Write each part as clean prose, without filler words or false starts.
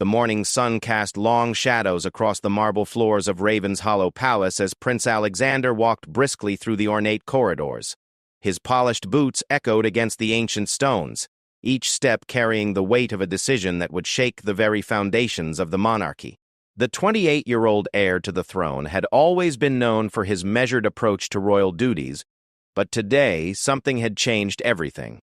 The morning sun cast long shadows across the marble floors of Raven's Hollow Palace as Prince Alexander walked briskly through the ornate corridors. His polished boots echoed against the ancient stones, each step carrying the weight of a decision that would shake the very foundations of the monarchy. The 28-year-old heir to the throne had always been known for his measured approach to royal duties, but today something had changed everything.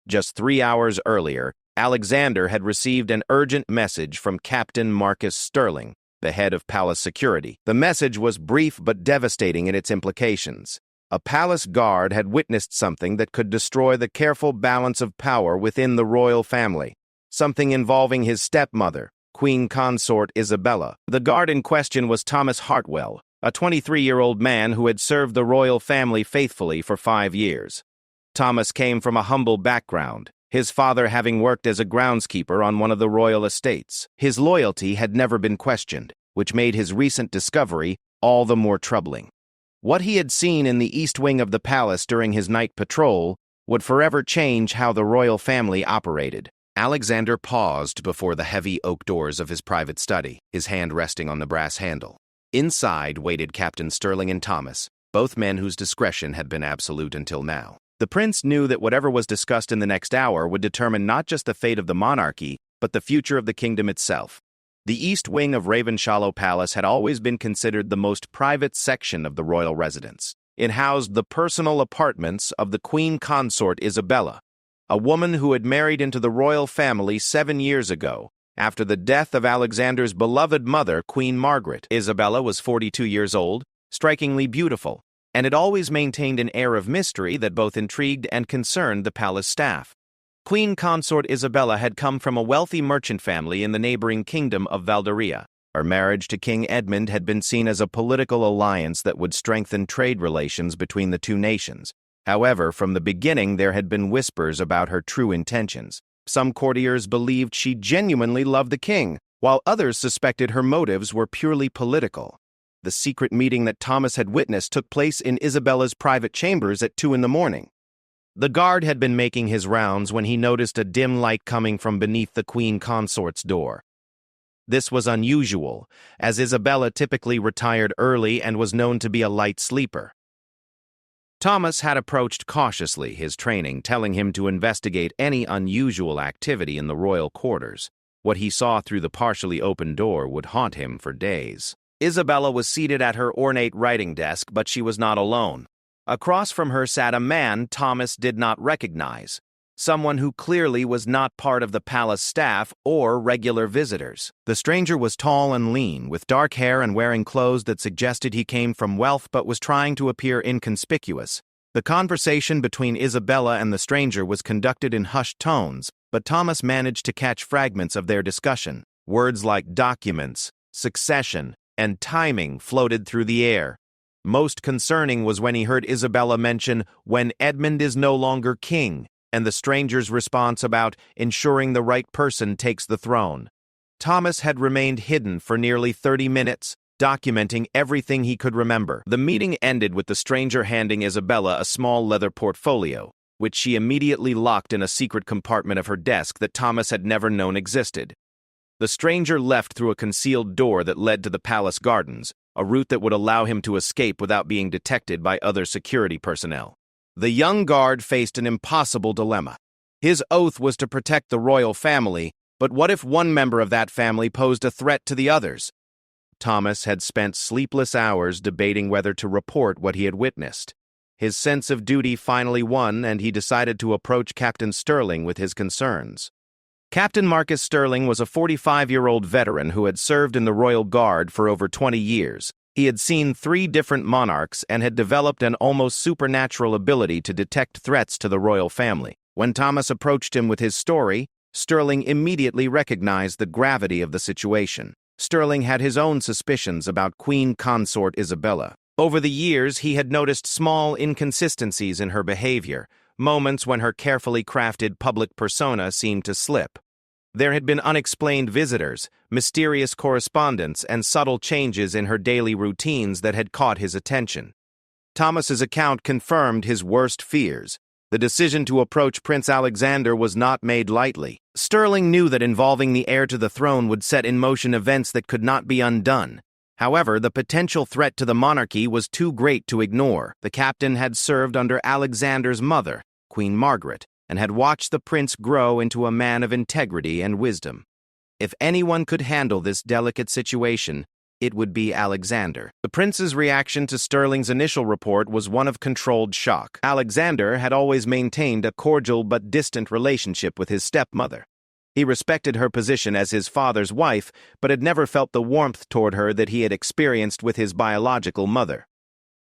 Just 3 hours earlier, Alexander had received an urgent message from Captain Marcus Sterling, the head of palace security. The message was brief but devastating in its implications. A palace guard had witnessed something that could destroy the careful balance of power within the royal family, something involving his stepmother, Queen Consort Isabella. The guard in question was Thomas Hartwell, a 23-year-old man who had served the royal family faithfully for 5 years. Thomas came from a humble background, his father having worked as a groundskeeper on one of the royal estates. His loyalty had never been questioned, which made his recent discovery all the more troubling. What he had seen in the east wing of the palace during his night patrol would forever change how the royal family operated. Alexander paused before the heavy oak doors of his private study, his hand resting on the brass handle. Inside waited Captain Sterling and Thomas, both men whose discretion had been absolute until now. The prince knew that whatever was discussed in the next hour would determine not just the fate of the monarchy, but the future of the kingdom itself. The east wing of Raven's Hollow Palace had always been considered the most private section of the royal residence. It housed the personal apartments of the Queen Consort Isabella, a woman who had married into the royal family 7 years ago, after the death of Alexander's beloved mother, Queen Margaret. Isabella was 42 years old, strikingly beautiful, and had always maintained an air of mystery that both intrigued and concerned the palace staff. Queen Consort Isabella had come from a wealthy merchant family in the neighboring kingdom of Valderia. Her marriage to King Edmund had been seen as a political alliance that would strengthen trade relations between the two nations. However, from the beginning there had been whispers about her true intentions. Some courtiers believed she genuinely loved the king, while others suspected her motives were purely political. The secret meeting that Thomas had witnessed took place in Isabella's private chambers at 2 in the morning. The guard had been making his rounds when he noticed a dim light coming from beneath the Queen Consort's door. This was unusual, as Isabella typically retired early and was known to be a light sleeper. Thomas had approached cautiously, his training telling him to investigate any unusual activity in the royal quarters. What he saw through the partially open door would haunt him for days. Isabella was seated at her ornate writing desk, but she was not alone. Across from her sat a man Thomas did not recognize, someone who clearly was not part of the palace staff or regular visitors. The stranger was tall and lean, with dark hair and wearing clothes that suggested he came from wealth but was trying to appear inconspicuous. The conversation between Isabella and the stranger was conducted in hushed tones, but Thomas managed to catch fragments of their discussion. Words like documents, succession, and timing floated through the air. Most concerning was when he heard Isabella mention when Edmund is no longer king, and the stranger's response about ensuring the right person takes the throne. Thomas had remained hidden for nearly 30 minutes, documenting everything he could remember. The meeting ended with the stranger handing Isabella a small leather portfolio, which she immediately locked in a secret compartment of her desk that Thomas had never known existed. The stranger left through a concealed door that led to the palace gardens, a route that would allow him to escape without being detected by other security personnel. The young guard faced an impossible dilemma. His oath was to protect the royal family, but what if one member of that family posed a threat to the others? Thomas had spent sleepless hours debating whether to report what he had witnessed. His sense of duty finally won, and he decided to approach Captain Sterling with his concerns. Captain Marcus Sterling was a 45-year-old veteran who had served in the Royal Guard for over 20 years. He had seen 3 different monarchs and had developed an almost supernatural ability to detect threats to the royal family. When Thomas approached him with his story, Sterling immediately recognized the gravity of the situation. Sterling had his own suspicions about Queen Consort Isabella. Over the years, he had noticed small inconsistencies in her behavior, moments when her carefully crafted public persona seemed to slip. There had been unexplained visitors, mysterious correspondence, and subtle changes in her daily routines that had caught his attention. Thomas's account confirmed his worst fears. The decision to approach Prince Alexander was not made lightly. Sterling knew that involving the heir to the throne would set in motion events that could not be undone. However, the potential threat to the monarchy was too great to ignore. The captain had served under Alexander's mother, Queen Margaret, and had watched the prince grow into a man of integrity and wisdom. If anyone could handle this delicate situation, it would be Alexander. The prince's reaction to Sterling's initial report was one of controlled shock. Alexander had always maintained a cordial but distant relationship with his stepmother. He respected her position as his father's wife, but had never felt the warmth toward her that he had experienced with his biological mother.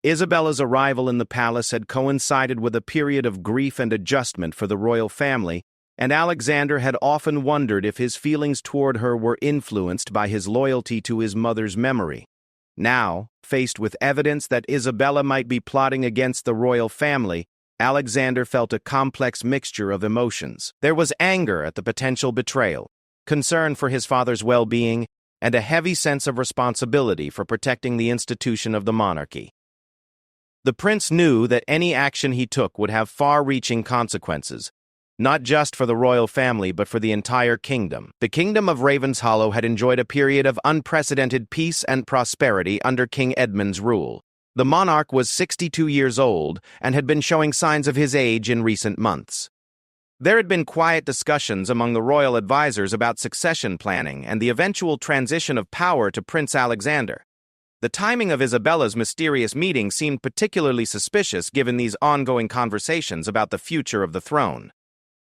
Isabella's arrival in the palace had coincided with a period of grief and adjustment for the royal family, and Alexander had often wondered if his feelings toward her were influenced by his loyalty to his mother's memory. Now, faced with evidence that Isabella might be plotting against the royal family, Alexander felt a complex mixture of emotions. There was anger at the potential betrayal, concern for his father's well-being, and a heavy sense of responsibility for protecting the institution of the monarchy. The prince knew that any action he took would have far-reaching consequences, not just for the royal family but for the entire kingdom. The kingdom of Ravenshollow had enjoyed a period of unprecedented peace and prosperity under King Edmund's rule. The monarch was 62 years old and had been showing signs of his age in recent months. There had been quiet discussions among the royal advisors about succession planning and the eventual transition of power to Prince Alexander. The timing of Isabella's mysterious meeting seemed particularly suspicious given these ongoing conversations about the future of the throne.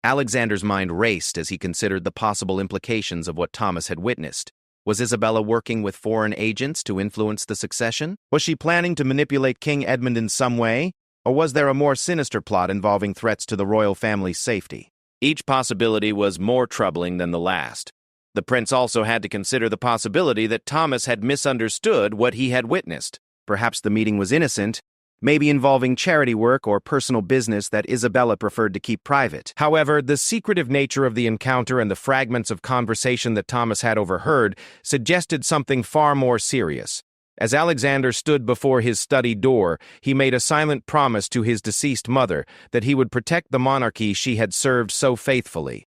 Alexander's mind raced as he considered the possible implications of what Thomas had witnessed. Was Isabella working with foreign agents to influence the succession? Was she planning to manipulate King Edmund in some way? Or was there a more sinister plot involving threats to the royal family's safety? Each possibility was more troubling than the last. The prince also had to consider the possibility that Thomas had misunderstood what he had witnessed. Perhaps the meeting was innocent, maybe involving charity work or personal business that Isabella preferred to keep private. However, the secretive nature of the encounter and the fragments of conversation that Thomas had overheard suggested something far more serious. As Alexander stood before his study door, he made a silent promise to his deceased mother that he would protect the monarchy she had served so faithfully.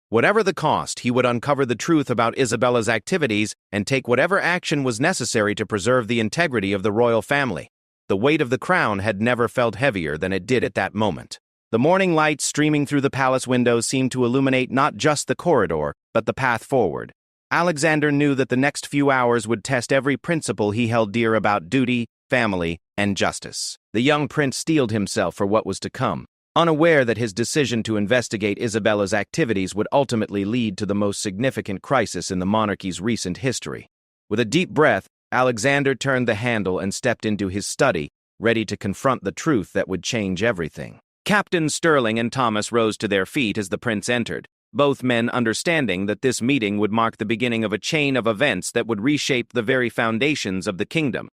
Whatever the cost, he would uncover the truth about Isabella's activities and take whatever action was necessary to preserve the integrity of the royal family. The weight of the crown had never felt heavier than it did at that moment. The morning light streaming through the palace windows seemed to illuminate not just the corridor, but the path forward. Alexander knew that the next few hours would test every principle he held dear about duty, family, and justice. The young prince steeled himself for what was to come, unaware that his decision to investigate Isabella's activities would ultimately lead to the most significant crisis in the monarchy's recent history. With a deep breath, Alexander turned the handle and stepped into his study, ready to confront the truth that would change everything. Captain Sterling and Thomas rose to their feet as the prince entered, both men understanding that this meeting would mark the beginning of a chain of events that would reshape the very foundations of the kingdom.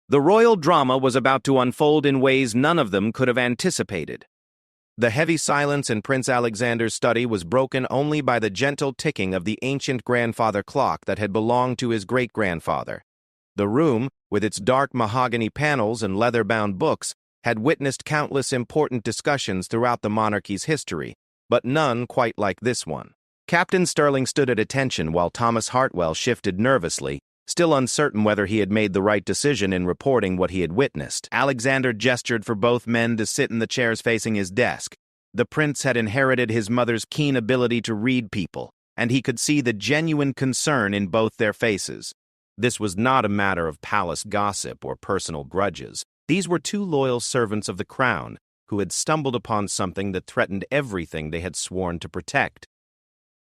The royal drama was about to unfold in ways none of them could have anticipated. The heavy silence in Prince Alexander's study was broken only by the gentle ticking of the ancient grandfather clock that had belonged to his great-grandfather. The room, with its dark mahogany panels and leather-bound books, had witnessed countless important discussions throughout the monarchy's history, but none quite like this one. Captain Sterling stood at attention while Thomas Hartwell shifted nervously, still uncertain whether he had made the right decision in reporting what he had witnessed. Alexander gestured for both men to sit in the chairs facing his desk. The prince had inherited his mother's keen ability to read people, and he could see the genuine concern in both their faces. This was not a matter of palace gossip or personal grudges. These were two loyal servants of the crown who had stumbled upon something that threatened everything they had sworn to protect.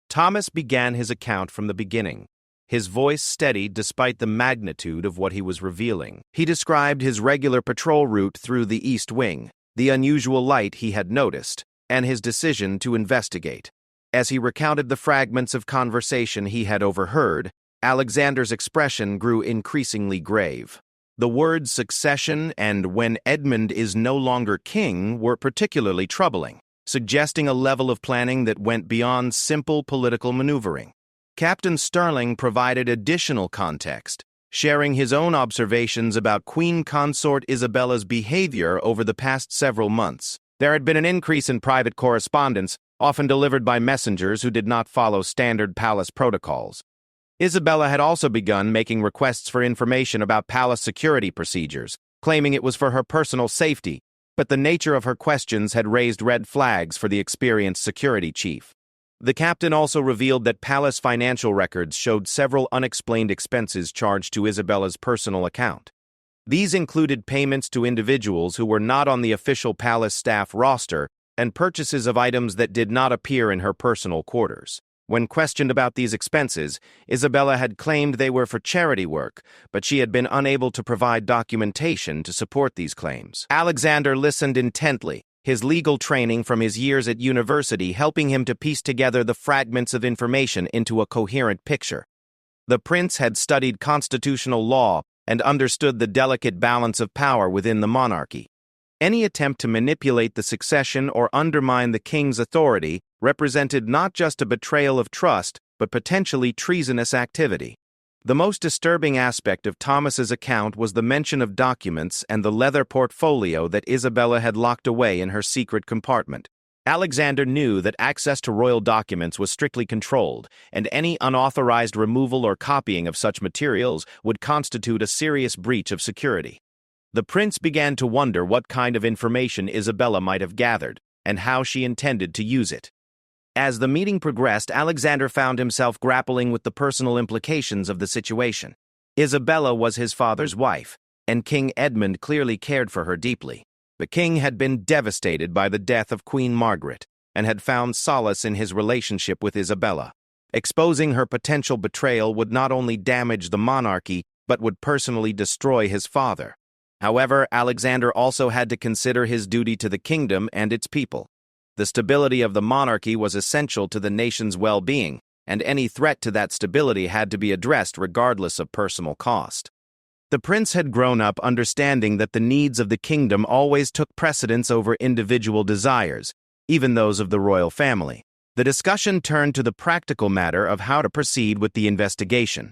Thomas began his account from the beginning, his voice steady despite the magnitude of what he was revealing. He described his regular patrol route through the East Wing, the unusual light he had noticed, and his decision to investigate. As he recounted the fragments of conversation he had overheard, Alexander's expression grew increasingly grave. The words succession and when Edmund is no longer king were particularly troubling, suggesting a level of planning that went beyond simple political maneuvering. Captain Sterling provided additional context, sharing his own observations about Queen Consort Isabella's behavior over the past several months. There had been an increase in private correspondence, often delivered by messengers who did not follow standard palace protocols. Isabella had also begun making requests for information about palace security procedures, claiming it was for her personal safety, but the nature of her questions had raised red flags for the experienced security chief. The captain also revealed that palace financial records showed several unexplained expenses charged to Isabella's personal account. These included payments to individuals who were not on the official palace staff roster and purchases of items that did not appear in her personal quarters. When questioned about these expenses, Isabella had claimed they were for charity work, but she had been unable to provide documentation to support these claims. Alexander listened intently, his legal training from his years at university helping him to piece together the fragments of information into a coherent picture. The prince had studied constitutional law and understood the delicate balance of power within the monarchy. Any attempt to manipulate the succession or undermine the king's authority represented not just a betrayal of trust, but potentially treasonous activity. The most disturbing aspect of Thomas's account was the mention of documents and the leather portfolio that Isabella had locked away in her secret compartment. Alexander knew that access to royal documents was strictly controlled, and any unauthorized removal or copying of such materials would constitute a serious breach of security. The prince began to wonder what kind of information Isabella might have gathered, and how she intended to use it. As the meeting progressed, Alexander found himself grappling with the personal implications of the situation. Isabella was his father's wife, and King Edmund clearly cared for her deeply. The king had been devastated by the death of Queen Margaret, and had found solace in his relationship with Isabella. Exposing her potential betrayal would not only damage the monarchy, but would personally destroy his father. However, Alexander also had to consider his duty to the kingdom and its people. The stability of the monarchy was essential to the nation's well-being, and any threat to that stability had to be addressed regardless of personal cost. The prince had grown up understanding that the needs of the kingdom always took precedence over individual desires, even those of the royal family. The discussion turned to the practical matter of how to proceed with the investigation.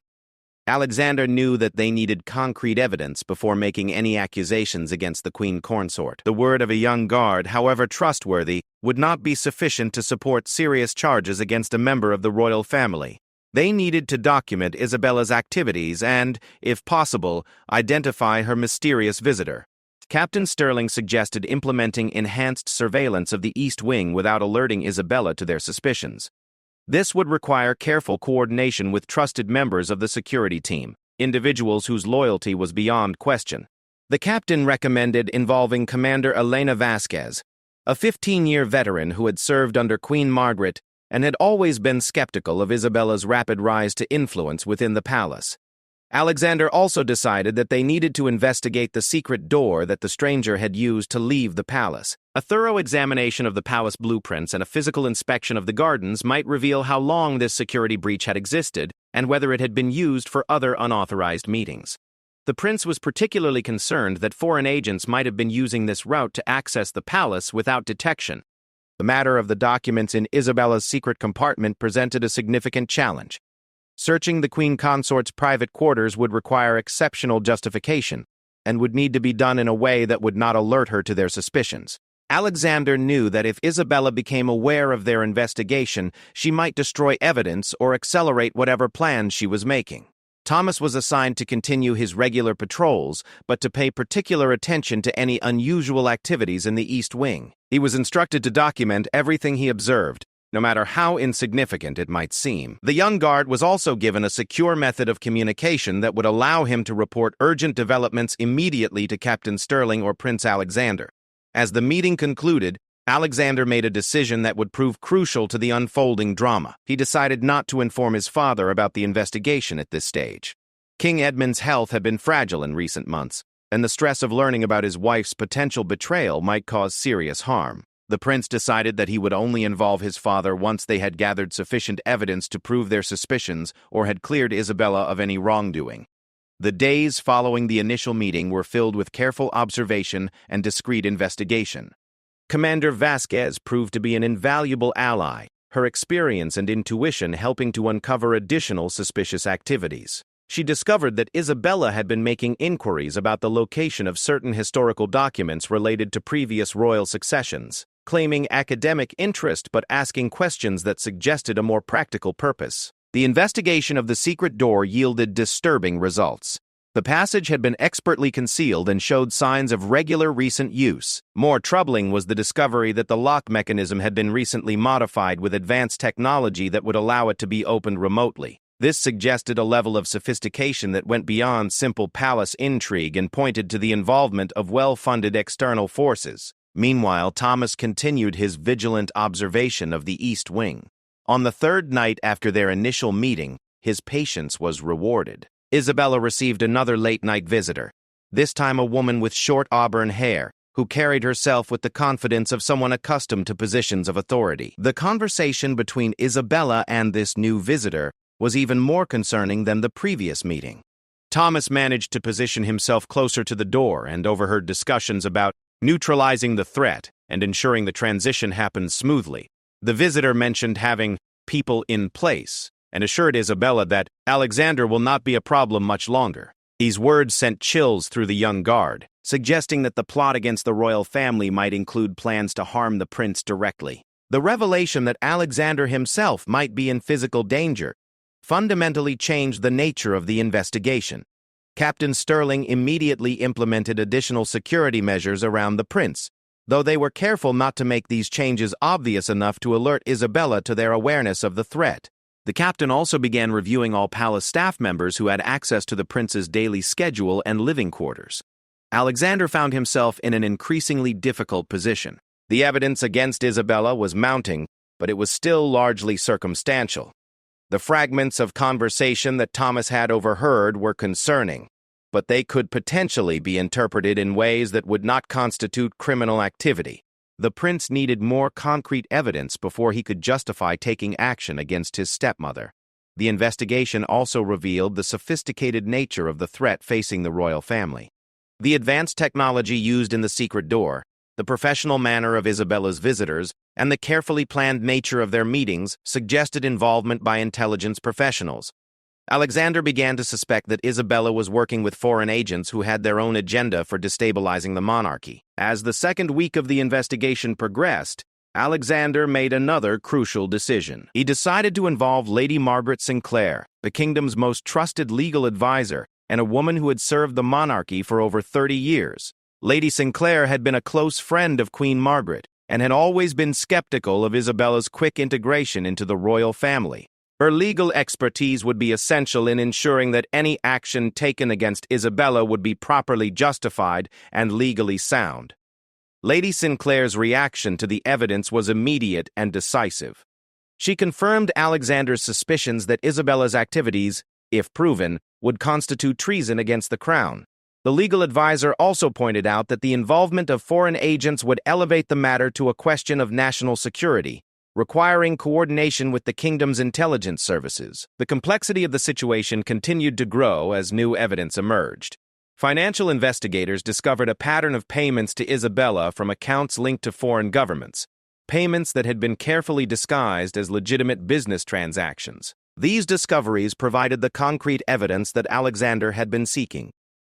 Alexander knew that they needed concrete evidence before making any accusations against the queen consort. The word of a young guard, however trustworthy, would not be sufficient to support serious charges against a member of the royal family. They needed to document Isabella's activities and, if possible, identify her mysterious visitor. Captain Sterling suggested implementing enhanced surveillance of the East Wing without alerting Isabella to their suspicions. This would require careful coordination with trusted members of the security team, individuals whose loyalty was beyond question. The captain recommended involving Commander Elena Vasquez, a 15-year veteran who had served under Queen Margaret and had always been skeptical of Isabella's rapid rise to influence within the palace. Alexander also decided that they needed to investigate the secret door that the stranger had used to leave the palace. A thorough examination of the palace blueprints and a physical inspection of the gardens might reveal how long this security breach had existed and whether it had been used for other unauthorized meetings. The prince was particularly concerned that foreign agents might have been using this route to access the palace without detection. The matter of the documents in Isabella's secret compartment presented a significant challenge. Searching the queen consort's private quarters would require exceptional justification, and would need to be done in a way that would not alert her to their suspicions. Alexander knew that if Isabella became aware of their investigation, she might destroy evidence or accelerate whatever plans she was making. Thomas was assigned to continue his regular patrols, but to pay particular attention to any unusual activities in the East Wing. He was instructed to document everything he observed, no matter how insignificant it might seem. The young guard was also given a secure method of communication that would allow him to report urgent developments immediately to Captain Sterling or Prince Alexander. As the meeting concluded, Alexander made a decision that would prove crucial to the unfolding drama. He decided not to inform his father about the investigation at this stage. King Edmund's health had been fragile in recent months, and the stress of learning about his wife's potential betrayal might cause serious harm. The prince decided that he would only involve his father once they had gathered sufficient evidence to prove their suspicions or had cleared Isabella of any wrongdoing. The days following the initial meeting were filled with careful observation and discreet investigation. Commander Vasquez proved to be an invaluable ally, her experience and intuition helping to uncover additional suspicious activities. She discovered that Isabella had been making inquiries about the location of certain historical documents related to previous royal successions. claiming academic interest but asking questions that suggested a more practical purpose. The investigation of the secret door yielded disturbing results. The passage had been expertly concealed and showed signs of regular recent use. More troubling was the discovery that the lock mechanism had been recently modified with advanced technology that would allow it to be opened remotely. This suggested a level of sophistication that went beyond simple palace intrigue and pointed to the involvement of well-funded external forces. Meanwhile, Thomas continued his vigilant observation of the East Wing. On the third night after their initial meeting, his patience was rewarded. Isabella received another late-night visitor, this time a woman with short auburn hair, who carried herself with the confidence of someone accustomed to positions of authority. The conversation between Isabella and this new visitor was even more concerning than the previous meeting. Thomas managed to position himself closer to the door and overheard discussions about neutralizing the threat and ensuring the transition happened smoothly. The visitor mentioned having people in place and assured Isabella that Alexander will not be a problem much longer. These words sent chills through the young guard, suggesting that the plot against the royal family might include plans to harm the prince directly. The revelation that Alexander himself might be in physical danger fundamentally changed the nature of the investigation. Captain Sterling immediately implemented additional security measures around the prince, though they were careful not to make these changes obvious enough to alert Isabella to their awareness of the threat. The captain also began reviewing all palace staff members who had access to the prince's daily schedule and living quarters. Alexander found himself in an increasingly difficult position. The evidence against Isabella was mounting, but it was still largely circumstantial. The fragments of conversation that Thomas had overheard were concerning, but they could potentially be interpreted in ways that would not constitute criminal activity. The prince needed more concrete evidence before he could justify taking action against his stepmother. The investigation also revealed the sophisticated nature of the threat facing the royal family. The advanced technology used in the secret door, the professional manner of Isabella's visitors, and the carefully planned nature of their meetings suggested involvement by intelligence professionals. Alexander began to suspect that Isabella was working with foreign agents who had their own agenda for destabilizing the monarchy. As the second week of the investigation progressed, Alexander made another crucial decision. He decided to involve Lady Margaret Sinclair, the kingdom's most trusted legal advisor, and a woman who had served the monarchy for over 30 years. Lady Sinclair had been a close friend of Queen Margaret and had always been skeptical of Isabella's quick integration into the royal family. Her legal expertise would be essential in ensuring that any action taken against Isabella would be properly justified and legally sound. Lady Sinclair's reaction to the evidence was immediate and decisive. She confirmed Alexander's suspicions that Isabella's activities, if proven, would constitute treason against the crown. The legal advisor also pointed out that the involvement of foreign agents would elevate the matter to a question of national security, requiring coordination with the kingdom's intelligence services. The complexity of the situation continued to grow as new evidence emerged. Financial investigators discovered a pattern of payments to Isabella from accounts linked to foreign governments, payments that had been carefully disguised as legitimate business transactions. These discoveries provided the concrete evidence that Alexander had been seeking,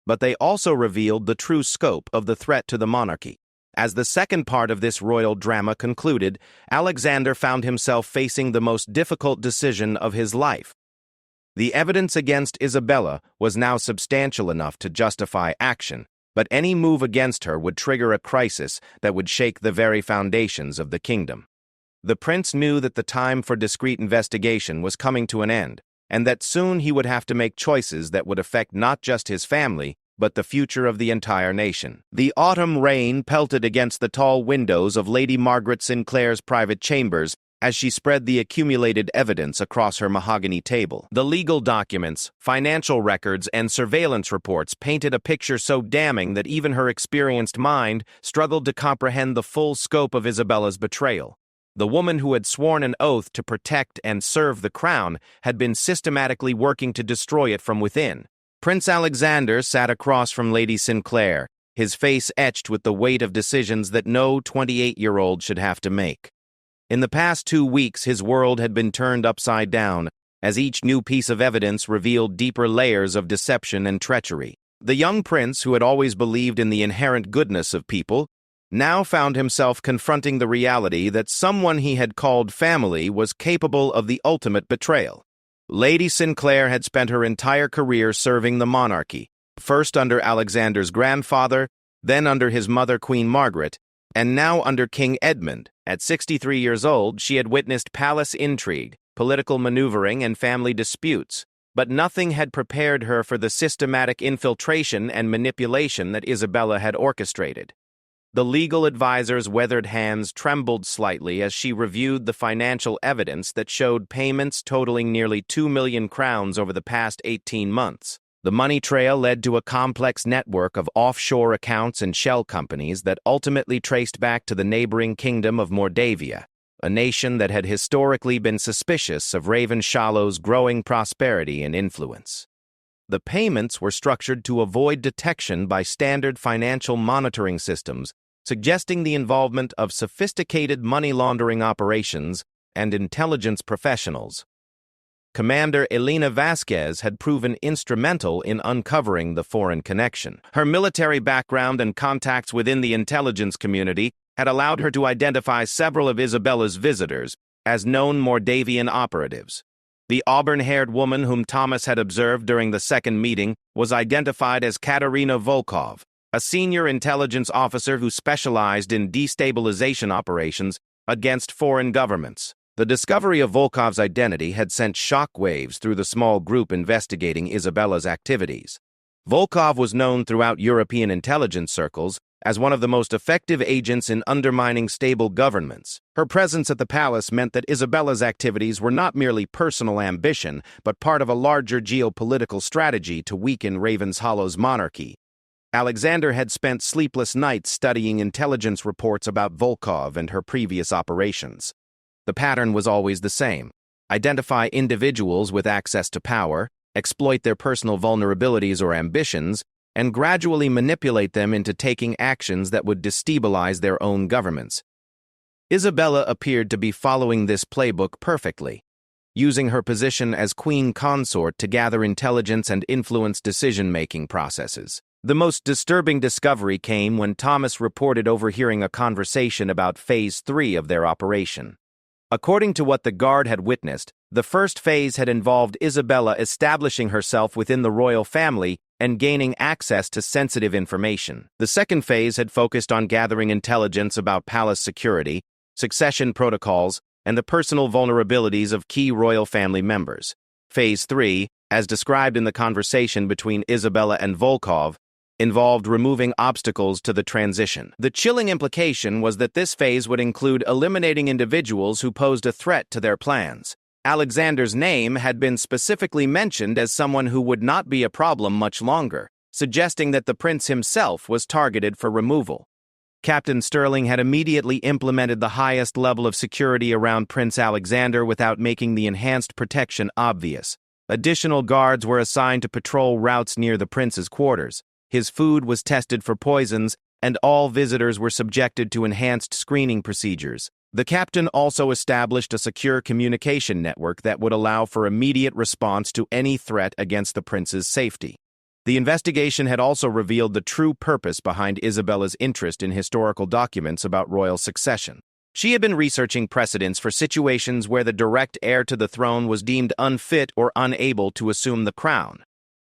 but they also revealed the true scope of the threat to the monarchy. As the second part of this royal drama concluded, Alexander found himself facing the most difficult decision of his life. The evidence against Isabella was now substantial enough to justify action, but any move against her would trigger a crisis that would shake the very foundations of the kingdom. The prince knew that the time for discreet investigation was coming to an end, and that soon he would have to make choices that would affect not just his family, but the future of the entire nation. The autumn rain pelted against the tall windows of Lady Margaret Sinclair's private chambers as she spread the accumulated evidence across her mahogany table. The legal documents, financial records, and surveillance reports painted a picture so damning that even her experienced mind struggled to comprehend the full scope of Isabella's betrayal. The woman who had sworn an oath to protect and serve the crown had been systematically working to destroy it from within. Prince Alexander sat across from Lady Sinclair, his face etched with the weight of decisions that no 28-year-old should have to make. In the past 2 weeks, his world had been turned upside down, as each new piece of evidence revealed deeper layers of deception and treachery. The young prince, who had always believed in the inherent goodness of people, now found himself confronting the reality that someone he had called family was capable of the ultimate betrayal. Lady Sinclair had spent her entire career serving the monarchy, first under Alexander's grandfather, then under his mother Queen Margaret, and now under King Edmund. At 63 years old, she had witnessed palace intrigue, political maneuvering, and family disputes, but nothing had prepared her for the systematic infiltration and manipulation that Isabella had orchestrated. The legal advisor's weathered hands trembled slightly as she reviewed the financial evidence that showed payments totaling nearly 2 million crowns over the past 18 months. The money trail led to a complex network of offshore accounts and shell companies that ultimately traced back to the neighboring kingdom of Mordavia, a nation that had historically been suspicious of Ravenshollow's growing prosperity and influence. The payments were structured to avoid detection by standard financial monitoring systems, suggesting the involvement of sophisticated money laundering operations and intelligence professionals. Commander Elena Vasquez had proven instrumental in uncovering the foreign connection. Her military background and contacts within the intelligence community had allowed her to identify several of Isabella's visitors as known Mordavian operatives. The auburn-haired woman whom Thomas had observed during the second meeting was identified as Katerina Volkov, a senior intelligence officer who specialized in destabilization operations against foreign governments. The discovery of Volkov's identity had sent shockwaves through the small group investigating Isabella's activities. Volkov was known throughout European intelligence circles as one of the most effective agents in undermining stable governments. Her presence at the palace meant that Isabella's activities were not merely personal ambition, but part of a larger geopolitical strategy to weaken Ravenshollow's monarchy. Alexander had spent sleepless nights studying intelligence reports about Volkov and her previous operations. The pattern was always the same: identify individuals with access to power, exploit their personal vulnerabilities or ambitions, and gradually manipulate them into taking actions that would destabilize their own governments. Isabella appeared to be following this playbook perfectly, using her position as queen consort to gather intelligence and influence decision-making processes. The most disturbing discovery came when Thomas reported overhearing a conversation about Phase 3 of their operation. According to what the guard had witnessed, the first phase had involved Isabella establishing herself within the royal family and gaining access to sensitive information. The second phase had focused on gathering intelligence about palace security, succession protocols, and the personal vulnerabilities of key royal family members. Phase 3, as described in the conversation between Isabella and Volkov, involved removing obstacles to the transition. The chilling implication was that this phase would include eliminating individuals who posed a threat to their plans. Alexander's name had been specifically mentioned as someone who would not be a problem much longer, suggesting that the prince himself was targeted for removal. Captain Sterling had immediately implemented the highest level of security around Prince Alexander without making the enhanced protection obvious. Additional guards were assigned to patrol routes near the prince's quarters. His food was tested for poisons, and all visitors were subjected to enhanced screening procedures. The captain also established a secure communication network that would allow for immediate response to any threat against the prince's safety. The investigation had also revealed the true purpose behind Isabella's interest in historical documents about royal succession. She had been researching precedents for situations where the direct heir to the throne was deemed unfit or unable to assume the crown.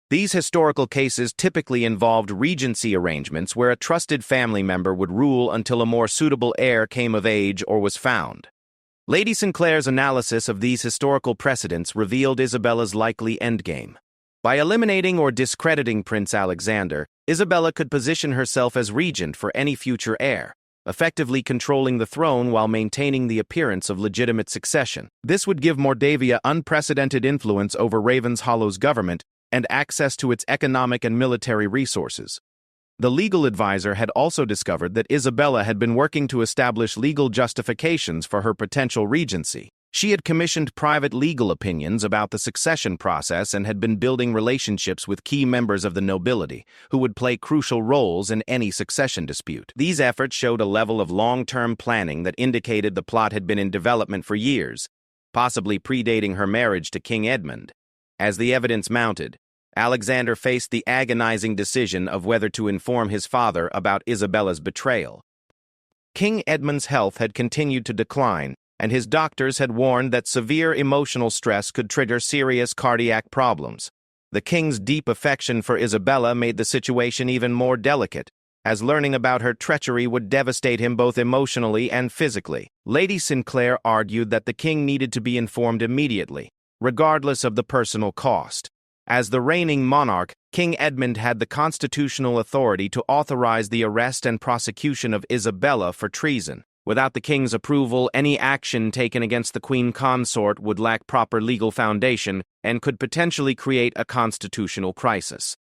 These historical cases typically involved regency arrangements where a trusted family member would rule until a more suitable heir came of age or was found. Lady Sinclair's analysis of these historical precedents revealed Isabella's likely endgame. By eliminating or discrediting Prince Alexander, Isabella could position herself as regent for any future heir, effectively controlling the throne while maintaining the appearance of legitimate succession. This would give Mordavia unprecedented influence over Ravenshollow's government and access to its economic and military resources. The legal advisor had also discovered that Isabella had been working to establish legal justifications for her potential regency. She had commissioned private legal opinions about the succession process and had been building relationships with key members of the nobility, who would play crucial roles in any succession dispute. These efforts showed a level of long-term planning that indicated the plot had been in development for years, possibly predating her marriage to King Edmund. As the evidence mounted, Alexander faced the agonizing decision of whether to inform his father about Isabella's betrayal. King Edmund's health had continued to decline, and his doctors had warned that severe emotional stress could trigger serious cardiac problems. The king's deep affection for Isabella made the situation even more delicate, as learning about her treachery would devastate him both emotionally and physically. Lady Sinclair argued that the king needed to be informed immediately, regardless of the personal cost. As the reigning monarch, King Edmund had the constitutional authority to authorize the arrest and prosecution of Isabella for treason. Without the king's approval, any action taken against the queen consort would lack proper legal foundation and could potentially create a constitutional crisis.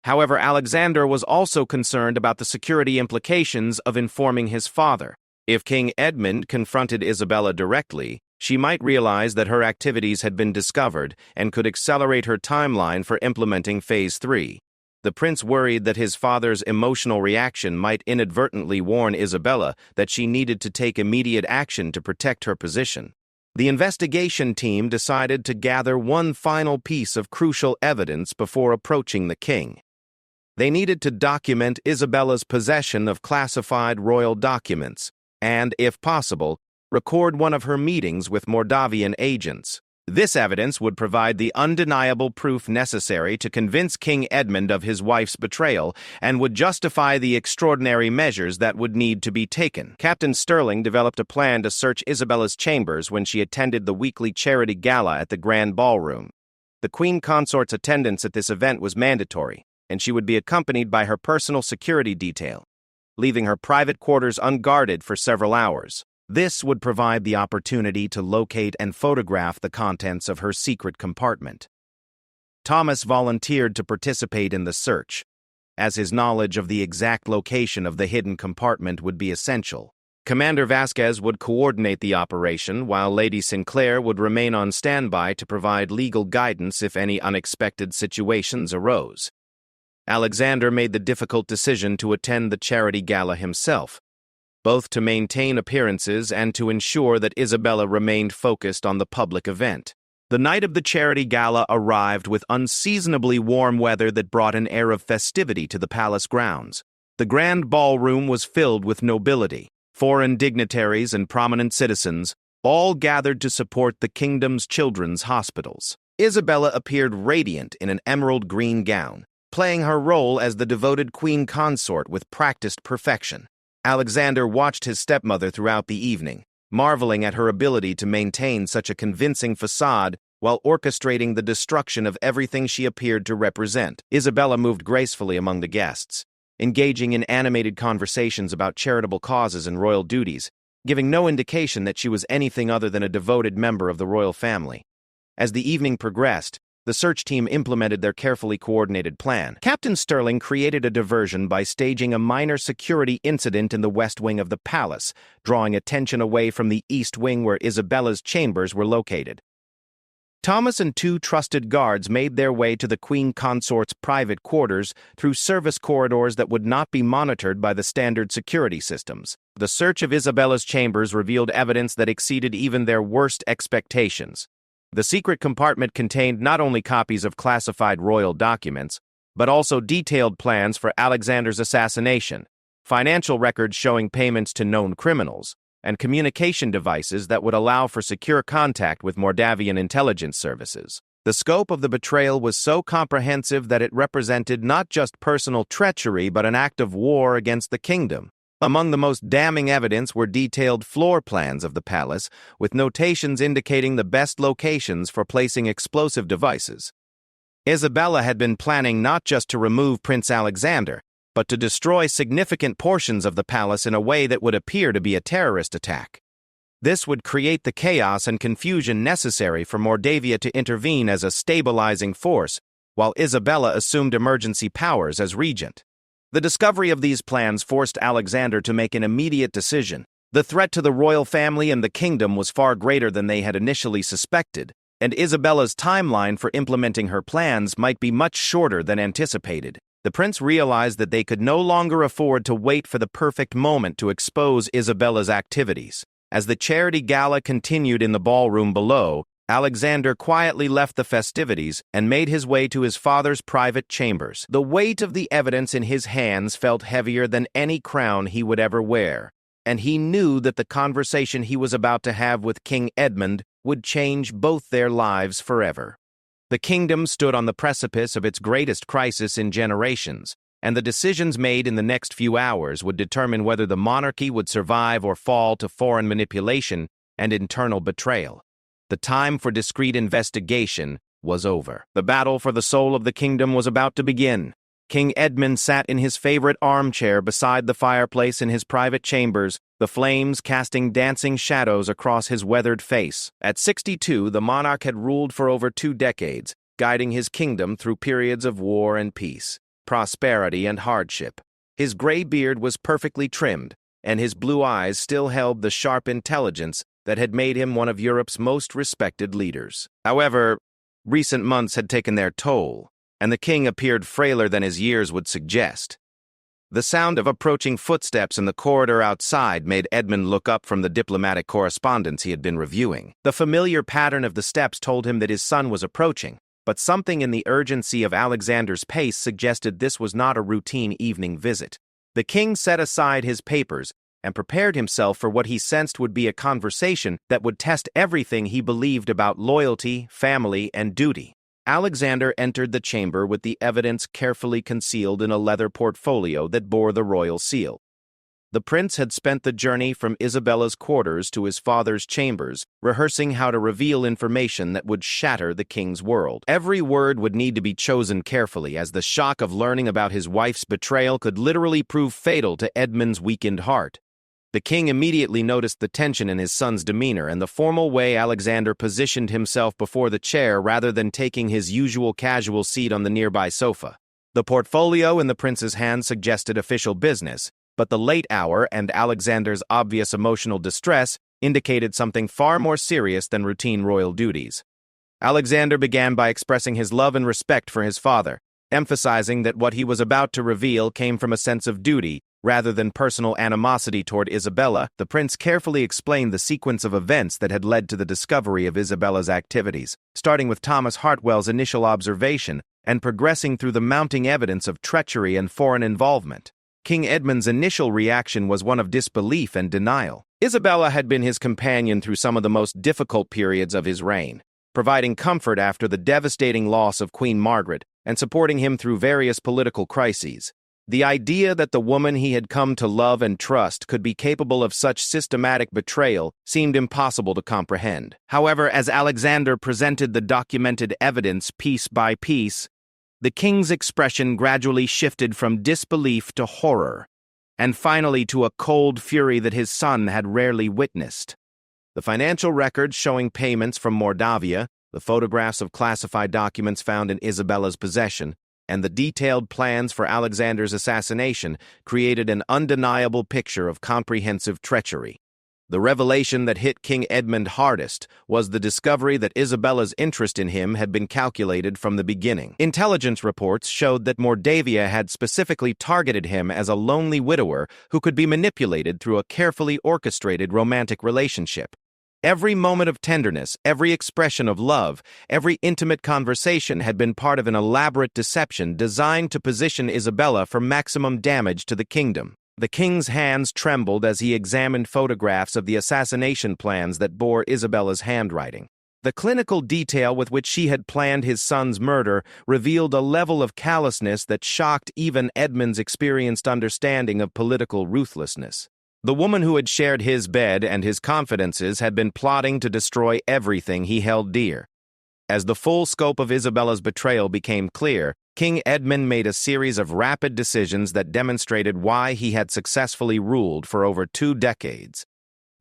However, Alexander was also concerned about the security implications of informing his father. If King Edmund confronted Isabella directly, she might realize that her activities had been discovered and could accelerate her timeline for implementing Phase 3. The prince worried that his father's emotional reaction might inadvertently warn Isabella that she needed to take immediate action to protect her position. The investigation team decided to gather one final piece of crucial evidence before approaching the king. They needed to document Isabella's possession of classified royal documents and, if possible, record one of her meetings with Moldavian agents. This evidence would provide the undeniable proof necessary to convince King Edmund of his wife's betrayal and would justify the extraordinary measures that would need to be taken. Captain Sterling developed a plan to search Isabella's chambers when she attended the weekly charity gala at the Grand Ballroom. The Queen Consort's attendance at this event was mandatory, and she would be accompanied by her personal security detail, leaving her private quarters unguarded for several hours. This would provide the opportunity to locate and photograph the contents of her secret compartment. Thomas volunteered to participate in the search, as his knowledge of the exact location of the hidden compartment would be essential. Commander Vasquez would coordinate the operation, while Lady Sinclair would remain on standby to provide legal guidance if any unexpected situations arose. Alexander made the difficult decision to attend the charity gala himself, both to maintain appearances and to ensure that Isabella remained focused on the public event. The night of the charity gala arrived with unseasonably warm weather that brought an air of festivity to the palace grounds. The grand ballroom was filled with nobility, foreign dignitaries, and prominent citizens, all gathered to support the kingdom's children's hospitals. Isabella appeared radiant in an emerald green gown, playing her role as the devoted queen consort with practiced perfection. Alexander watched his stepmother throughout the evening, marveling at her ability to maintain such a convincing facade while orchestrating the destruction of everything she appeared to represent. Isabella moved gracefully among the guests, engaging in animated conversations about charitable causes and royal duties, giving no indication that she was anything other than a devoted member of the royal family. As the evening progressed, the search team implemented their carefully coordinated plan. Captain Sterling created a diversion by staging a minor security incident in the west wing of the palace, drawing attention away from the east wing where Isabella's chambers were located. Thomas and two trusted guards made their way to the queen consort's private quarters through service corridors that would not be monitored by the standard security systems. The search of Isabella's chambers revealed evidence that exceeded even their worst expectations. The secret compartment contained not only copies of classified royal documents, but also detailed plans for Alexander's assassination, financial records showing payments to known criminals, and communication devices that would allow for secure contact with Moldavian intelligence services. The scope of the betrayal was so comprehensive that it represented not just personal treachery but an act of war against the kingdom. Among the most damning evidence were detailed floor plans of the palace, with notations indicating the best locations for placing explosive devices. Isabella had been planning not just to remove Prince Alexander, but to destroy significant portions of the palace in a way that would appear to be a terrorist attack. This would create the chaos and confusion necessary for Moldavia to intervene as a stabilizing force, while Isabella assumed emergency powers as regent. The discovery of these plans forced Alexander to make an immediate decision. The threat to the royal family and the kingdom was far greater than they had initially suspected, and Isabella's timeline for implementing her plans might be much shorter than anticipated. The prince realized that they could no longer afford to wait for the perfect moment to expose Isabella's activities. As the charity gala continued in the ballroom below, Alexander quietly left the festivities and made his way to his father's private chambers. The weight of the evidence in his hands felt heavier than any crown he would ever wear, and he knew that the conversation he was about to have with King Edmund would change both their lives forever. The kingdom stood on the precipice of its greatest crisis in generations, and the decisions made in the next few hours would determine whether the monarchy would survive or fall to foreign manipulation and internal betrayal. The time for discreet investigation was over. The battle for the soul of the kingdom was about to begin. King Edmund sat in his favorite armchair beside the fireplace in his private chambers, the flames casting dancing shadows across his weathered face. At 62, the monarch had ruled for over 2 decades, guiding his kingdom through periods of war and peace, prosperity and hardship. His gray beard was perfectly trimmed, and his blue eyes still held the sharp intelligence that had made him one of Europe's most respected leaders. However, recent months had taken their toll, and the king appeared frailer than his years would suggest. The sound of approaching footsteps in the corridor outside made Edmund look up from the diplomatic correspondence he had been reviewing. The familiar pattern of the steps told him that his son was approaching, but something in the urgency of Alexander's pace suggested this was not a routine evening visit. The king set aside his papers and prepared himself for what he sensed would be a conversation that would test everything he believed about loyalty, family, and duty. Alexander entered the chamber with the evidence carefully concealed in a leather portfolio that bore the royal seal. The prince had spent the journey from Isabella's quarters to his father's chambers, rehearsing how to reveal information that would shatter the king's world. Every word would need to be chosen carefully, as the shock of learning about his wife's betrayal could literally prove fatal to Edmund's weakened heart. The king immediately noticed the tension in his son's demeanor and the formal way Alexander positioned himself before the chair rather than taking his usual casual seat on the nearby sofa. The portfolio in the prince's hand suggested official business, but the late hour and Alexander's obvious emotional distress indicated something far more serious than routine royal duties. Alexander began by expressing his love and respect for his father, emphasizing that what he was about to reveal came from a sense of duty rather than personal animosity toward Isabella. The prince carefully explained the sequence of events that had led to the discovery of Isabella's activities, starting with Thomas Hartwell's initial observation and progressing through the mounting evidence of treachery and foreign involvement. King Edmund's initial reaction was one of disbelief and denial. Isabella had been his companion through some of the most difficult periods of his reign, providing comfort after the devastating loss of Queen Margaret and supporting him through various political crises. The idea that the woman he had come to love and trust could be capable of such systematic betrayal seemed impossible to comprehend. However, as Alexander presented the documented evidence piece by piece, the king's expression gradually shifted from disbelief to horror, and finally to a cold fury that his son had rarely witnessed. The financial records showing payments from Moldavia, the photographs of classified documents found in Isabella's possession, and the detailed plans for Alexander's assassination created an undeniable picture of comprehensive treachery. The revelation that hit King Edmund hardest was the discovery that Isabella's interest in him had been calculated from the beginning. Intelligence reports showed that Moldavia had specifically targeted him as a lonely widower who could be manipulated through a carefully orchestrated romantic relationship. Every moment of tenderness, every expression of love, every intimate conversation had been part of an elaborate deception designed to position Isabella for maximum damage to the kingdom. The king's hands trembled as he examined photographs of the assassination plans that bore Isabella's handwriting. The clinical detail with which she had planned his son's murder revealed a level of callousness that shocked even Edmund's experienced understanding of political ruthlessness. The woman who had shared his bed and his confidences had been plotting to destroy everything he held dear. As the full scope of Isabella's betrayal became clear, King Edmund made a series of rapid decisions that demonstrated why he had successfully ruled for over 2 decades.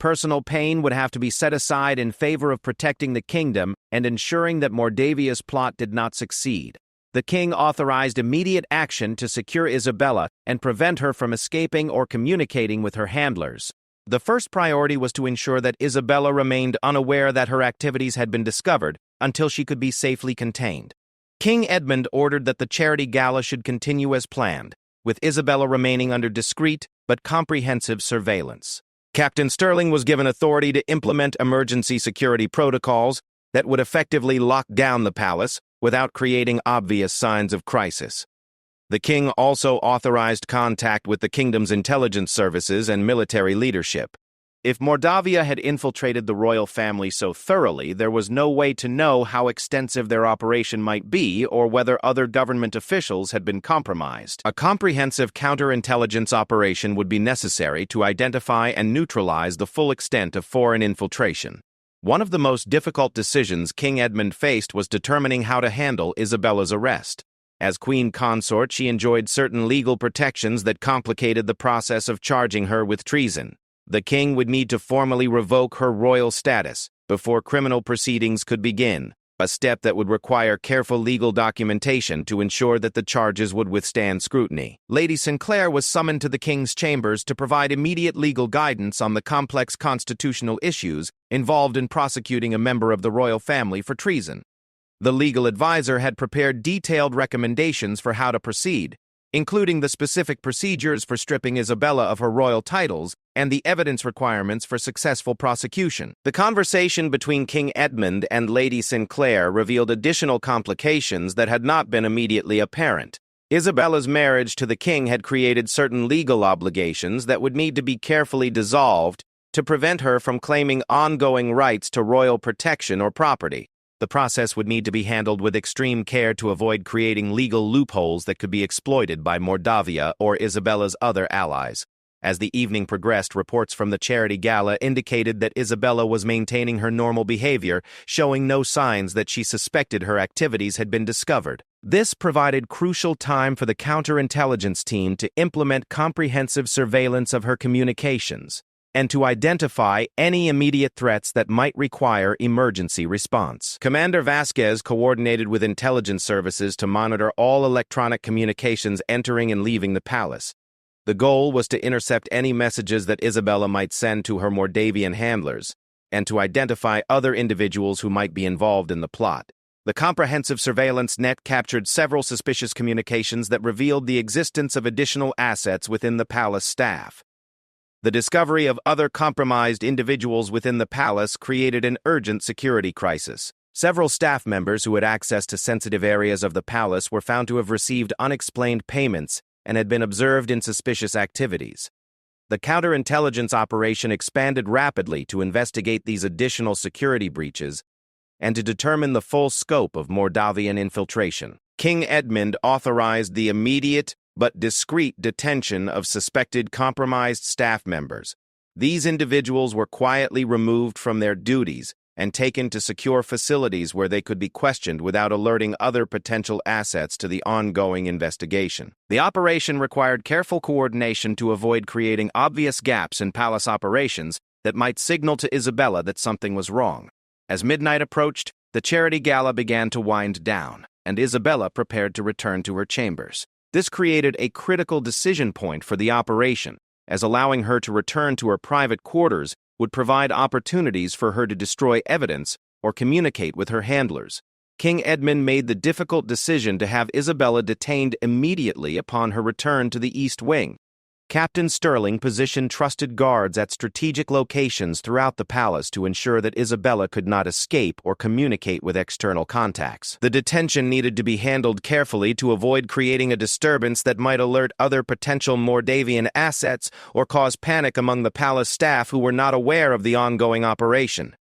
Personal pain would have to be set aside in favor of protecting the kingdom and ensuring that Moldavia's plot did not succeed. The king authorized immediate action to secure Isabella and prevent her from escaping or communicating with her handlers. The first priority was to ensure that Isabella remained unaware that her activities had been discovered until she could be safely contained. King Edmund ordered that the charity gala should continue as planned, with Isabella remaining under discreet but comprehensive surveillance. Captain Sterling was given authority to implement emergency security protocols that would effectively lock down the palace without creating obvious signs of crisis. The king also authorized contact with the kingdom's intelligence services and military leadership. If Mordavia had infiltrated the royal family so thoroughly, there was no way to know how extensive their operation might be or whether other government officials had been compromised. A comprehensive counterintelligence operation would be necessary to identify and neutralize the full extent of foreign infiltration. One of the most difficult decisions King Edmund faced was determining how to handle Isabella's arrest. As queen consort, she enjoyed certain legal protections that complicated the process of charging her with treason. The king would need to formally revoke her royal status before criminal proceedings could begin, a step that would require careful legal documentation to ensure that the charges would withstand scrutiny. Lady Sinclair was summoned to the king's chambers to provide immediate legal guidance on the complex constitutional issues involved in prosecuting a member of the royal family for treason. The legal advisor had prepared detailed recommendations for how to proceed, including the specific procedures for stripping Isabella of her royal titles and the evidence requirements for successful prosecution. The conversation between King Edmund and Lady Sinclair revealed additional complications that had not been immediately apparent. Isabella's marriage to the king had created certain legal obligations that would need to be carefully dissolved to prevent her from claiming ongoing rights to royal protection or property. The process would need to be handled with extreme care to avoid creating legal loopholes that could be exploited by Mordavia or Isabella's other allies. As the evening progressed, reports from the charity gala indicated that Isabella was maintaining her normal behavior, showing no signs that she suspected her activities had been discovered. This provided crucial time for the counterintelligence team to implement comprehensive surveillance of her communications and to identify any immediate threats that might require emergency response. Commander Vasquez coordinated with intelligence services to monitor all electronic communications entering and leaving the palace. The goal was to intercept any messages that Isabella might send to her Mordavian handlers, and to identify other individuals who might be involved in the plot. The comprehensive surveillance net captured several suspicious communications that revealed the existence of additional assets within the palace staff. The discovery of other compromised individuals within the palace created an urgent security crisis. Several staff members who had access to sensitive areas of the palace were found to have received unexplained payments and had been observed in suspicious activities. The counterintelligence operation expanded rapidly to investigate these additional security breaches and to determine the full scope of Mordavian infiltration. King Edmund authorized the immediate but discreet detention of suspected compromised staff members. These individuals were quietly removed from their duties and taken to secure facilities where they could be questioned without alerting other potential assets to the ongoing investigation. The operation required careful coordination to avoid creating obvious gaps in palace operations that might signal to Isabella that something was wrong. As midnight approached, the charity gala began to wind down, and Isabella prepared to return to her chambers. This created a critical decision point for the operation, as allowing her to return to her private quarters would provide opportunities for her to destroy evidence or communicate with her handlers. King Edmund made the difficult decision to have Isabella detained immediately upon her return to the East Wing. Captain Sterling positioned trusted guards at strategic locations throughout the palace to ensure that Isabella could not escape or communicate with external contacts. The detention needed to be handled carefully to avoid creating a disturbance that might alert other potential Mordavian assets or cause panic among the palace staff who were not aware of the ongoing operation.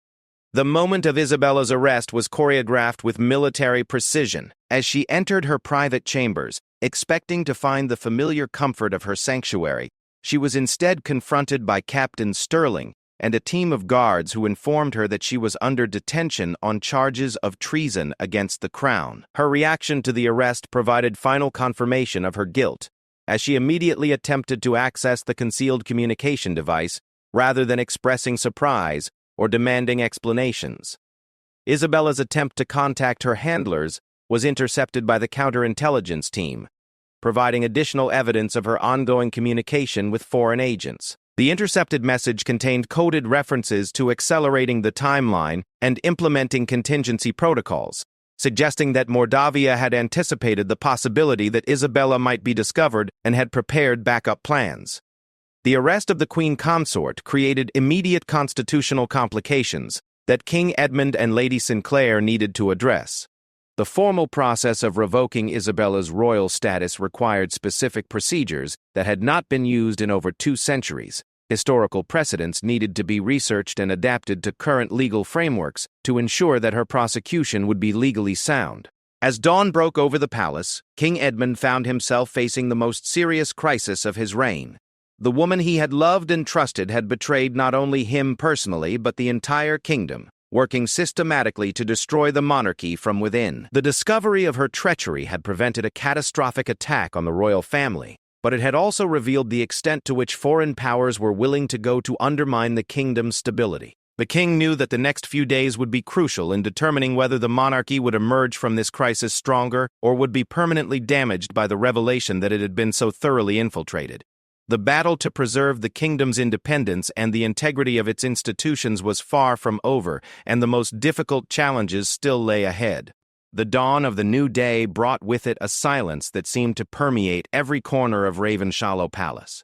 The moment of Isabella's arrest was choreographed with military precision. As she entered her private chambers, expecting to find the familiar comfort of her sanctuary, she was instead confronted by Captain Sterling and a team of guards who informed her that she was under detention on charges of treason against the crown. Her reaction to the arrest provided final confirmation of her guilt, as she immediately attempted to access the concealed communication device rather than expressing surprise or demanding explanations. Isabella's attempt to contact her handlers was intercepted by the counterintelligence team, providing additional evidence of her ongoing communication with foreign agents. The intercepted message contained coded references to accelerating the timeline and implementing contingency protocols, suggesting that Mordavia had anticipated the possibility that Isabella might be discovered and had prepared backup plans. The arrest of the Queen Consort created immediate constitutional complications that King Edmund and Lady Sinclair needed to address. The formal process of revoking Isabella's royal status required specific procedures that had not been used in over 2 centuries. Historical precedents needed to be researched and adapted to current legal frameworks to ensure that her prosecution would be legally sound. As dawn broke over the palace, King Edmund found himself facing the most serious crisis of his reign. The woman he had loved and trusted had betrayed not only him personally but the entire kingdom, working systematically to destroy the monarchy from within. The discovery of her treachery had prevented a catastrophic attack on the royal family, but it had also revealed the extent to which foreign powers were willing to go to undermine the kingdom's stability. The king knew that the next few days would be crucial in determining whether the monarchy would emerge from this crisis stronger or would be permanently damaged by the revelation that it had been so thoroughly infiltrated. The battle to preserve the kingdom's independence and the integrity of its institutions was far from over, and the most difficult challenges still lay ahead. The dawn of the new day brought with it a silence that seemed to permeate every corner of Ravenshallow Palace.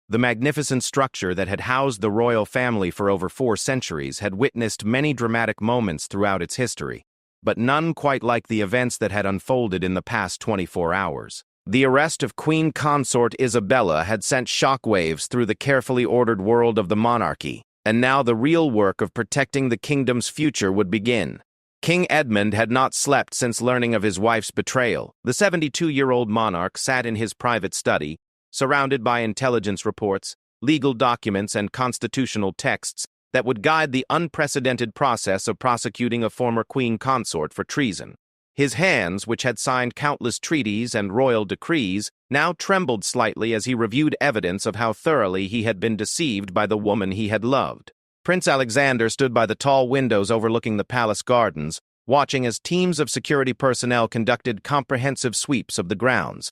The magnificent structure that had housed the royal family for over 4 centuries had witnessed many dramatic moments throughout its history, but none quite like the events that had unfolded in the past 24 hours. The arrest of Queen Consort Isabella had sent shockwaves through the carefully ordered world of the monarchy, and now the real work of protecting the kingdom's future would begin. King Edmund had not slept since learning of his wife's betrayal. The 72-year-old monarch sat in his private study, surrounded by intelligence reports, legal documents, and constitutional texts that would guide the unprecedented process of prosecuting a former queen consort for treason. His hands, which had signed countless treaties and royal decrees, now trembled slightly as he reviewed evidence of how thoroughly he had been deceived by the woman he had loved. Prince Alexander stood by the tall windows overlooking the palace gardens, watching as teams of security personnel conducted comprehensive sweeps of the grounds.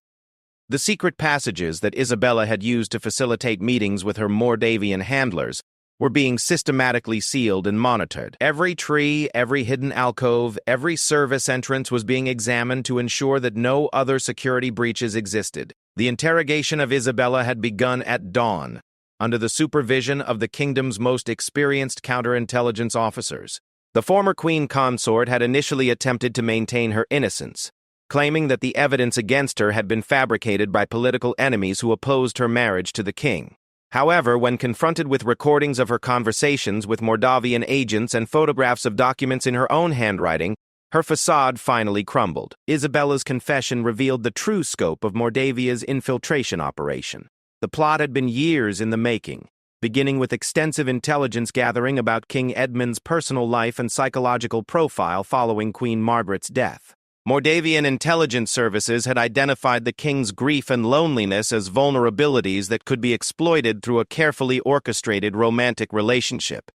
The secret passages that Isabella had used to facilitate meetings with her Moldavian handlers were being systematically sealed and monitored. Every tree, every hidden alcove, every service entrance was being examined to ensure that no other security breaches existed. The interrogation of Isabella had begun at dawn, under the supervision of the kingdom's most experienced counterintelligence officers. The former queen consort had initially attempted to maintain her innocence, claiming that the evidence against her had been fabricated by political enemies who opposed her marriage to the king. However, when confronted with recordings of her conversations with Moldavian agents and photographs of documents in her own handwriting, her facade finally crumbled. Isabella's confession revealed the true scope of Moldavia's infiltration operation. The plot had been years in the making, beginning with extensive intelligence gathering about King Edmund's personal life and psychological profile following Queen Margaret's death. Moldavian intelligence services had identified the king's grief and loneliness as vulnerabilities that could be exploited through a carefully orchestrated romantic relationship.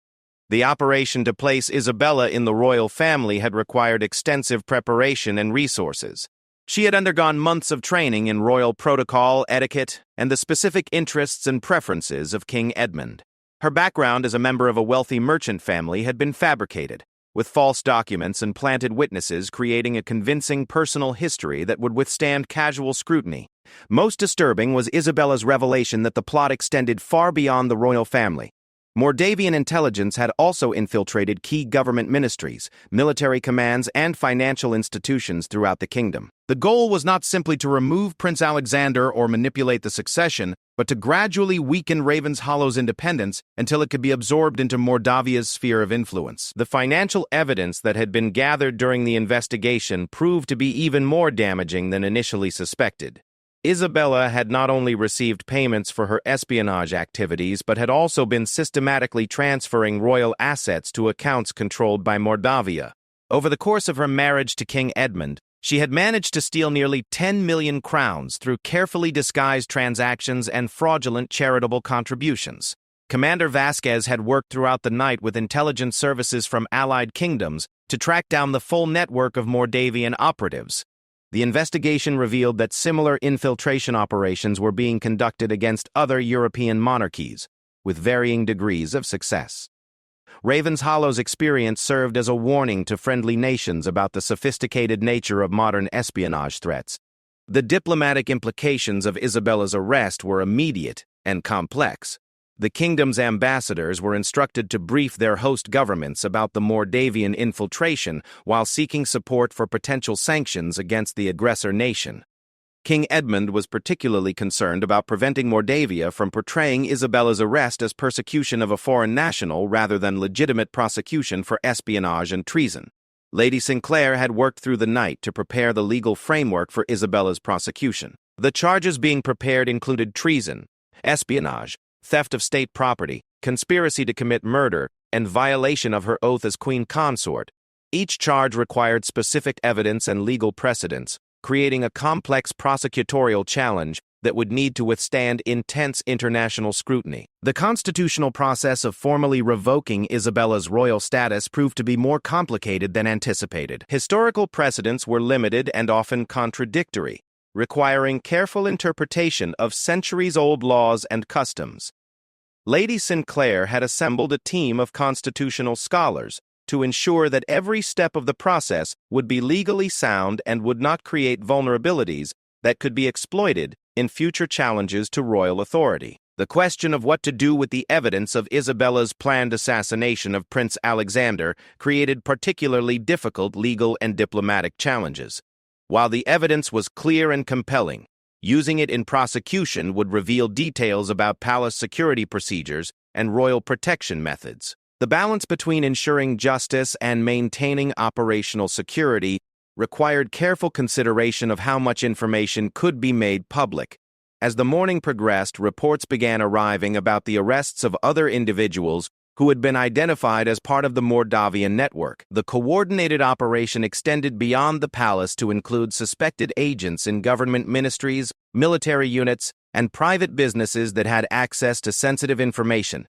The operation to place Isabella in the royal family had required extensive preparation and resources. She had undergone months of training in royal protocol, etiquette, and the specific interests and preferences of King Edmund. Her background as a member of a wealthy merchant family had been fabricated, with false documents and planted witnesses creating a convincing personal history that would withstand casual scrutiny. Most disturbing was Isabella's revelation that the plot extended far beyond the royal family. Moldavian intelligence had also infiltrated key government ministries, military commands, and financial institutions throughout the kingdom. The goal was not simply to remove Prince Alexander or manipulate the succession, but to gradually weaken Ravenshallow's independence until it could be absorbed into Moldavia's sphere of influence. The financial evidence that had been gathered during the investigation proved to be even more damaging than initially suspected. Isabella had not only received payments for her espionage activities, but had also been systematically transferring royal assets to accounts controlled by Moldavia. Over the course of her marriage to King Edmund, she had managed to steal nearly 10 million crowns through carefully disguised transactions and fraudulent charitable contributions. Commander Vasquez had worked throughout the night with intelligence services from allied kingdoms to track down the full network of Moldavian operatives. The investigation revealed that similar infiltration operations were being conducted against other European monarchies, with varying degrees of success. Ravenshallow's experience served as a warning to friendly nations about the sophisticated nature of modern espionage threats. The diplomatic implications of Isabella's arrest were immediate and complex. The kingdom's ambassadors were instructed to brief their host governments about the Moldavian infiltration while seeking support for potential sanctions against the aggressor nation. King Edmund was particularly concerned about preventing Moldavia from portraying Isabella's arrest as persecution of a foreign national rather than legitimate prosecution for espionage and treason. Lady Sinclair had worked through the night to prepare the legal framework for Isabella's prosecution. The charges being prepared included treason, espionage, theft of state property, conspiracy to commit murder, and violation of her oath as queen consort. Each charge required specific evidence and legal precedents, creating a complex prosecutorial challenge that would need to withstand intense international scrutiny. The constitutional process of formally revoking Isabella's royal status proved to be more complicated than anticipated. Historical precedents were limited and often contradictory, requiring careful interpretation of centuries-old laws and customs. Lady Sinclair had assembled a team of constitutional scholars to ensure that every step of the process would be legally sound and would not create vulnerabilities that could be exploited in future challenges to royal authority. The question of what to do with the evidence of Isabella's planned assassination of Prince Alexander created particularly difficult legal and diplomatic challenges. While the evidence was clear and compelling, using it in prosecution would reveal details about palace security procedures and royal protection methods. The balance between ensuring justice and maintaining operational security required careful consideration of how much information could be made public. As the morning progressed, reports began arriving about the arrests of other individuals who had been identified as part of the Moldavian network. The coordinated operation extended beyond the palace to include suspected agents in government ministries, military units, and private businesses that had access to sensitive information.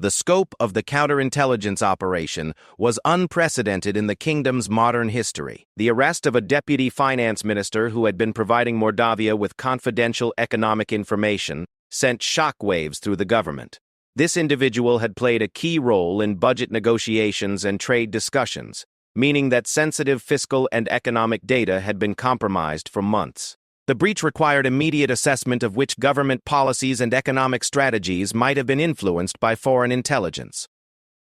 The scope of the counterintelligence operation was unprecedented in the kingdom's modern history. The arrest of a deputy finance minister who had been providing Moldavia with confidential economic information sent shockwaves through the government. This individual had played a key role in budget negotiations and trade discussions, meaning that sensitive fiscal and economic data had been compromised for months. The breach required immediate assessment of which government policies and economic strategies might have been influenced by foreign intelligence.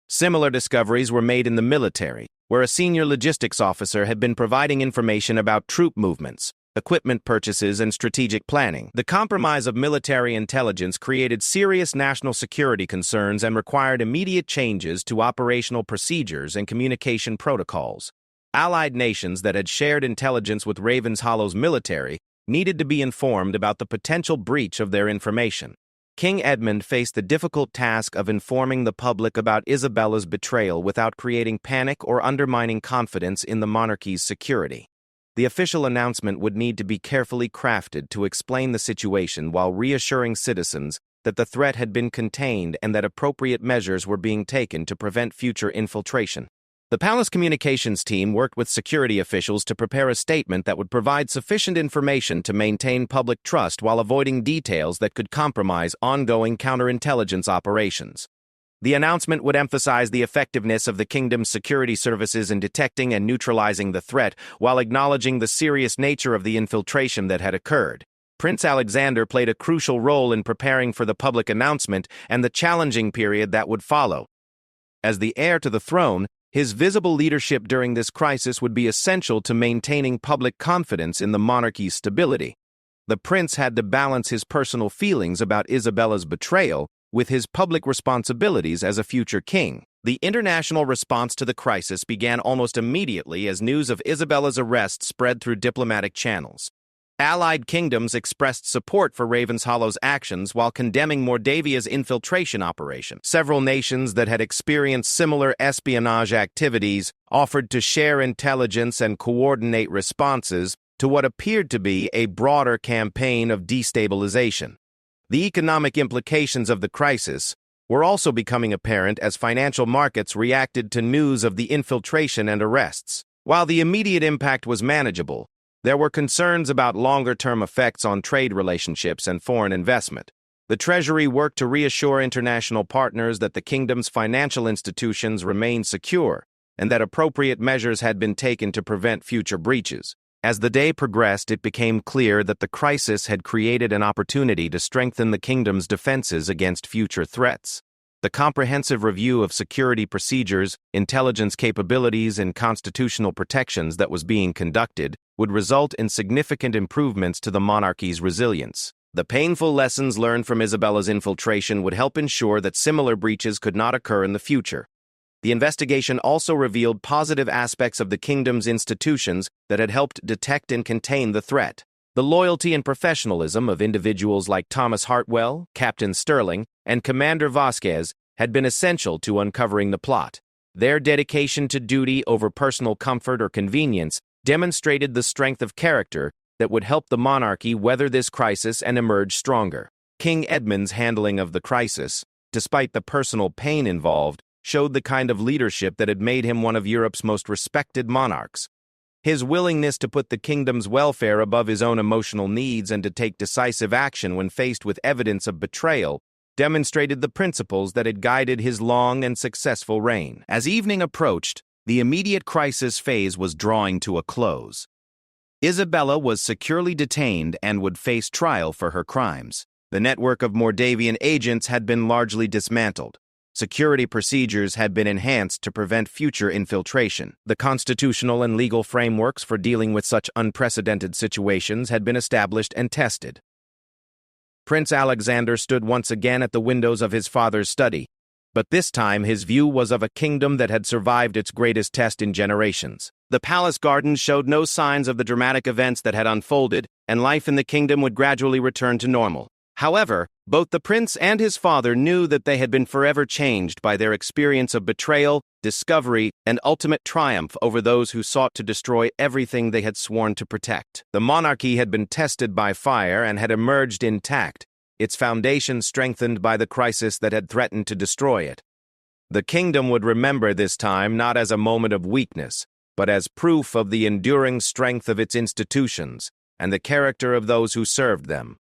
Similar discoveries were made in the military, where a senior logistics officer had been providing information about troop movements, equipment purchases, and strategic planning. The compromise of military intelligence created serious national security concerns and required immediate changes to operational procedures and communication protocols. Allied nations that had shared intelligence with Ravenshollow's military needed to be informed about the potential breach of their information. King Edmund faced the difficult task of informing the public about Isabella's betrayal without creating panic or undermining confidence in the monarchy's security. The official announcement would need to be carefully crafted to explain the situation while reassuring citizens that the threat had been contained and that appropriate measures were being taken to prevent future infiltration. The palace communications team worked with security officials to prepare a statement that would provide sufficient information to maintain public trust while avoiding details that could compromise ongoing counterintelligence operations. The announcement would emphasize the effectiveness of the kingdom's security services in detecting and neutralizing the threat while acknowledging the serious nature of the infiltration that had occurred. Prince Alexander played a crucial role in preparing for the public announcement and the challenging period that would follow. As the heir to the throne, his visible leadership during this crisis would be essential to maintaining public confidence in the monarchy's stability. The prince had to balance his personal feelings about Isabella's betrayal with his public responsibilities as a future king. The international response to the crisis began almost immediately as news of Isabella's arrest spread through diplomatic channels. Allied kingdoms expressed support for Ravenshollow's actions while condemning Moldavia's infiltration operation. Several nations that had experienced similar espionage activities offered to share intelligence and coordinate responses to what appeared to be a broader campaign of destabilization. The economic implications of the crisis were also becoming apparent as financial markets reacted to news of the infiltration and arrests. While the immediate impact was manageable, there were concerns about longer-term effects on trade relationships and foreign investment. The Treasury worked to reassure international partners that the kingdom's financial institutions remained secure and that appropriate measures had been taken to prevent future breaches. As the day progressed, it became clear that the crisis had created an opportunity to strengthen the kingdom's defenses against future threats. The comprehensive review of security procedures, intelligence capabilities, and constitutional protections that was being conducted would result in significant improvements to the monarchy's resilience. The painful lessons learned from Isabella's infiltration would help ensure that similar breaches could not occur in the future. The investigation also revealed positive aspects of the kingdom's institutions that had helped detect and contain the threat. The loyalty and professionalism of individuals like Thomas Hartwell, Captain Sterling, and Commander Vasquez had been essential to uncovering the plot. Their dedication to duty over personal comfort or convenience demonstrated the strength of character that would help the monarchy weather this crisis and emerge stronger. King Edmund's handling of the crisis, despite the personal pain involved, showed the kind of leadership that had made him one of Europe's most respected monarchs. His willingness to put the kingdom's welfare above his own emotional needs and to take decisive action when faced with evidence of betrayal demonstrated the principles that had guided his long and successful reign. As evening approached, the immediate crisis phase was drawing to a close. Isabella was securely detained and would face trial for her crimes. The network of Mordavian agents had been largely dismantled. Security procedures had been enhanced to prevent future infiltration. The constitutional and legal frameworks for dealing with such unprecedented situations had been established and tested. Prince Alexander stood once again at the windows of his father's study, but this time his view was of a kingdom that had survived its greatest test in generations. The palace gardens showed no signs of the dramatic events that had unfolded, and life in the kingdom would gradually return to normal. However, both the prince and his father knew that they had been forever changed by their experience of betrayal, discovery, and ultimate triumph over those who sought to destroy everything they had sworn to protect. The monarchy had been tested by fire and had emerged intact, its foundation strengthened by the crisis that had threatened to destroy it. The kingdom would remember this time not as a moment of weakness, but as proof of the enduring strength of its institutions and the character of those who served them.